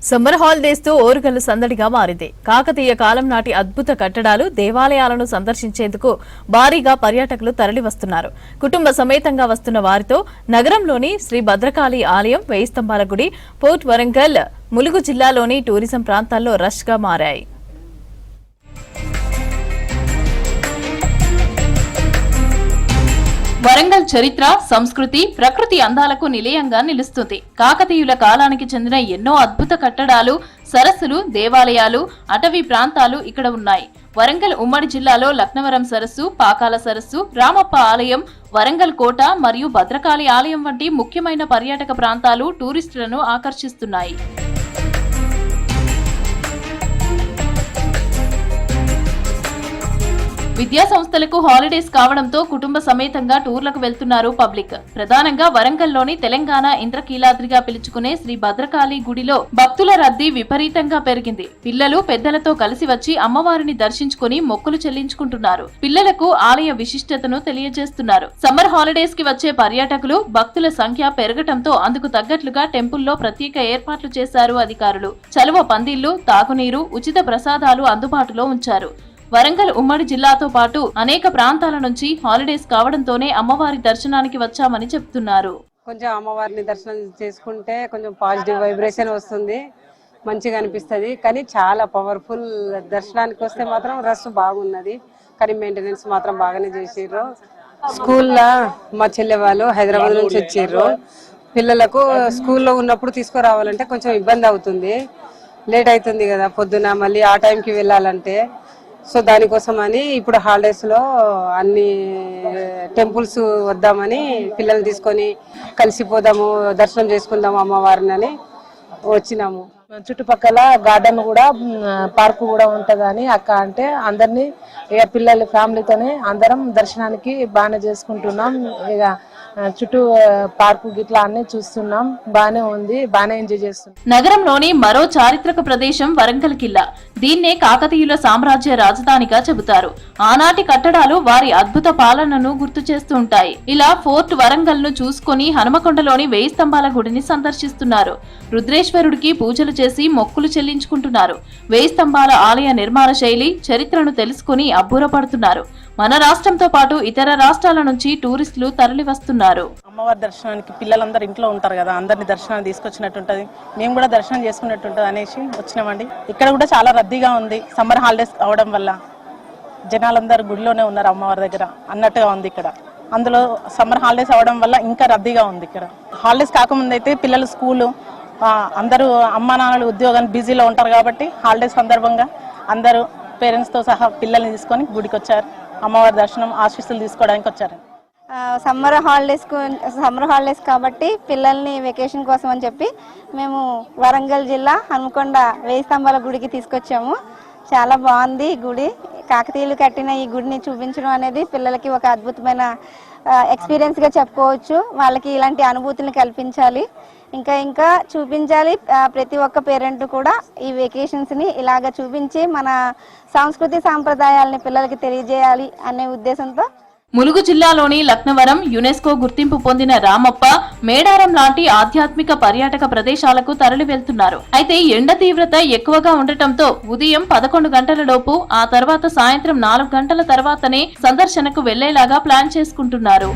Summer holidays తో ఓరుగల్లు సందడిగా మారింది. కాకతీయ కాలం నాటి అద్భుత కట్టడాలు, దేవాలయాలను సందర్శించేందుకు భారీగా పర్యాటకులు తరలివస్తున్నారు. కుటుంబ సమేతంగా వస్తున్న వారితో నగరంలోని శ్రీ భద్రకాళి ఆలయం, వేయి స్తంభాల గుడి, పోర్ట్ వరంగల్, ములుగు జిల్లాలోని టూరిజం ప్రాంతాల్లో రష్ గా మారాయి. వరంగల్ చరిత్ర, సంస్కృతి, ప్రకృతి అందాలకు నిలయంగా నిలుస్తుంది. కాకతీయుల కాలానికి చెందిన ఎన్నో అద్భుత కట్టడాలు, సరస్సులు, దేవాలయాలు, అటవీ ప్రాంతాలు ఇక్కడ ఉన్నాయి. వరంగల్ ఉమ్మడి జిల్లాలో లక్నవరం సరస్సు, పాకాల సరస్సు, రామప్ప ఆలయం, వరంగల్ కోట మరియు భద్రకాళి ఆలయం వంటి ముఖ్యమైన పర్యాటక ప్రాంతాలు టూరిస్టులను ఆకర్షిస్తున్నాయి. విద్యా సంస్థలకు హాలిడేస్ కావడంతో కుటుంబ సమేతంగా టూర్లకు వెళ్తున్నారు పబ్లిక్. ప్రధానంగా వరంగల్లోని తెలంగాణ ఇంద్రకీలాద్రిగా పిలుచుకునే శ్రీ భద్రకాళి గుడిలో భక్తుల రద్దీ విపరీతంగా పెరిగింది. పిల్లలు పెద్దలతో కలిసి వచ్చి అమ్మవారిని దర్శించుకుని మొక్కులు చెల్లించుకుంటున్నారు. పిల్లలకు ఆలయ విశిష్టతను తెలియజేస్తున్నారు. సమ్మర్ హాలిడేస్ కి వచ్చే పర్యాటకులు, భక్తుల సంఖ్య పెరగటంతో అందుకు తగ్గట్లుగా టెంపుల్లో ప్రత్యేక ఏర్పాట్లు చేశారు అధికారులు. చలువ పందిళ్లు, తాగునీరు, ఉచిత ప్రసాదాలు అందుబాటులో ఉంచారు. వరంగల్ ఉమ్మడి జిల్లాతో పాటు అనేక ప్రాంతాల నుంచి హాలిడేస్ కావడంతోనే అమ్మవారి దర్శనానికి వచ్చామని చెప్తున్నారు. కొంచెం అమ్మవారిని దర్శనం చేసుకుంటే కొంచెం పాజిటివ్ వైబ్రేషన్ వస్తుంది, మంచిగా అనిపిస్తుంది. కానీ చాలా పవర్ఫుల్. దర్శనానికి వస్తే మాత్రం రష్ బాగున్నది, కానీ మెయింటెనెన్స్ మాత్రం బాగానే చేసిర్రు. స్కూల్లో మా చెల్లె వాళ్ళు హైదరాబాద్ నుంచి వచ్చిర్రు. పిల్లలకు స్కూల్లో ఉన్నప్పుడు తీసుకురావాలంటే కొంచెం ఇబ్బంది అవుతుంది, లేట్ అవుతుంది కదా పొద్దున, మళ్ళీ ఆ టైంకి వెళ్ళాలంటే. సో దానికోసం అని ఇప్పుడు హాలిడేస్ లో అన్ని టెంపుల్స్ వద్దామని పిల్లల్ని తీసుకొని కలిసిపోదాము, దర్శనం చేసుకుందాము అమ్మవారిని అని వచ్చినాము. చుట్టుపక్కల గార్డెన్ కూడా, పార్కు కూడా ఉంటుందని అక్క అంటే అందరినీ ఇక పిల్లల ఫ్యామిలీతోనే అందరం దర్శనానికి బాగానే చేసుకుంటున్నాం. ఇక చుట్టూ పార్కు గిట్లా అన్ని చూస్తున్నాం, బానే ఉంది, బానే ఎంజాయ్ చేస్తున్నాం. నగరంలోని మరో చారిత్రక ప్రదేశం వరంగల్ కిల్లా. దీన్నే కాకతీయుల సామ్రాజ్య రాజధానిగా చెబుతారు. ఆనాటి కట్టడాలు వారి అద్భుత పాలనను గుర్తు చేస్తూ ఉంటాయి. ఇలా ఫోర్ట్ వరంగల్ ను చూసుకుని హనుమకొండలోని వేయి స్తంభాల గుడిని సందర్శిస్తున్నారు. రుద్రేశ్వరుడికి పూజలు చేసి మొక్కులు చెల్లించుకుంటున్నారు. వేయి స్తంభాల ఆలయ నిర్మాణ శైలి, చరిత్రను తెలుసుకుని అబ్బురపడుతున్నారు. మన రాష్ట్రంతో పాటు ఇతర రాష్ట్రాల నుంచి టూరిస్టులు తరలి వస్తున్నారు. అమ్మవారి దర్శనానికి పిల్లలందరూ ఇంట్లో ఉంటారు కదా, అందరినీ దర్శనాన్ని తీసుకొచ్చినట్టుంటది, మేము కూడా దర్శనం చేసుకున్నట్టుంటది అనేసి వచ్చినామండి. ఇక్కడ కూడా చాలా రద్దీగా ఉంది. సమ్మర్ హాలిడేస్ అవడం వల్ల జనాలందరూ గుడిలోనే ఉన్నారు అమ్మవారి దగ్గర అన్నట్టుగా ఉంది ఇక్కడ. అందులో సమ్మర్ హాలిడేస్ అవడం వల్ల ఇంకా రద్దీగా ఉంది ఇక్కడ. హాలిడేస్ కాకముందు అయితే పిల్లలు స్కూలు, అందరూ అమ్మా నాన్నలు ఉద్యోగాన్ని బిజీలో ఉంటారు కాబట్టి హాలిడేస్ సందర్భంగా అందరూ పేరెంట్స్తో సహా పిల్లల్ని తీసుకొని గుడికి వచ్చారు. అమ్మవారి దర్శనం, ఆశీస్సులు తీసుకోవడానికి వచ్చారు. సమ్మర్ హాలిడేస్ కాబట్టి పిల్లల్ని వెకేషన్ కోసం అని చెప్పి మేము వరంగల్ జిల్లా హనుమకొండ వేయి స్తంభాల గుడికి తీసుకొచ్చాము. చాలా బాగుంది గుడి. కాకతీయులు కట్టిన ఈ గుడిని చూపించడం అనేది పిల్లలకి ఒక అద్భుతమైన ఎక్స్పీరియన్స్గా చెప్పుకోవచ్చు. వాళ్ళకి ఇలాంటి అనుభూతిని కల్పించాలి, ఇంకా చూపించాలి. ప్రతి ఒక్క పేరెంట్ కూడా ఈ వెకేషన్స్ని ఇలాగ చూపించి మన సంస్కృతి సాంప్రదాయాలని పిల్లలకి తెలియజేయాలి అనే ఉద్దేశంతో ములుగు జిల్లాలోని లక్నవరం, యునెస్కో గుర్తింపు పొందిన రామప్ప, మేడారం లాంటి ఆధ్యాత్మిక పర్యాటక ప్రదేశాలకు తరలి వెళ్తున్నారు. అయితే ఎండ తీవ్రత ఎక్కువగా ఉండటంతో ఉదయం 11 గంటల లోపు, ఆ తర్వాత సాయంత్రం 4 గంటల తర్వాతనే సందర్శనకు వెళ్లేలాగా ప్లాన్ చేసుకుంటున్నారు.